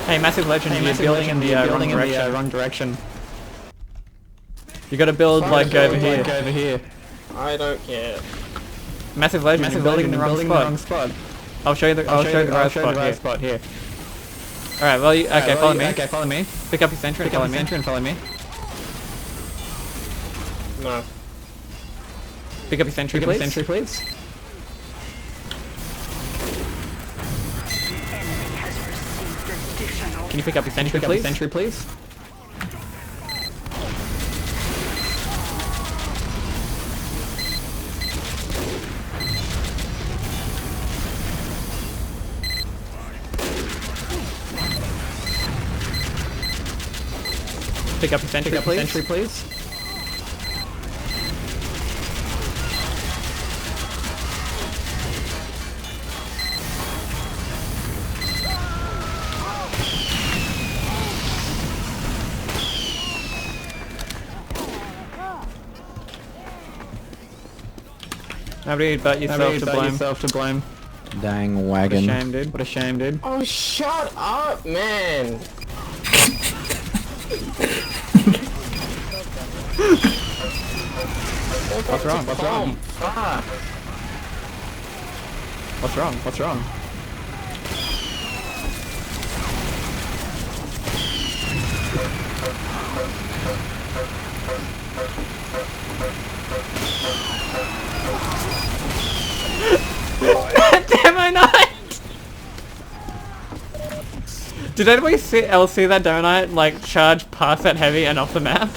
Hey, massive legend, you're building in the wrong direction. You gotta build like over here. I don't care. Massive legend, you're building in the wrong spot. I'll show you the right spot here. Alright, well, follow me. Pick up your center and follow me. No. Pick up your sentry, please. Can you pick up your sentry, please? Pick up your sentry, please. Nobody but yourself to blame. Dang wagon. What a shame, dude. Oh, shut up, man. What's wrong? What's wrong? Damn not! Did anybody else see that Demo Knight like charge past that heavy and off the map?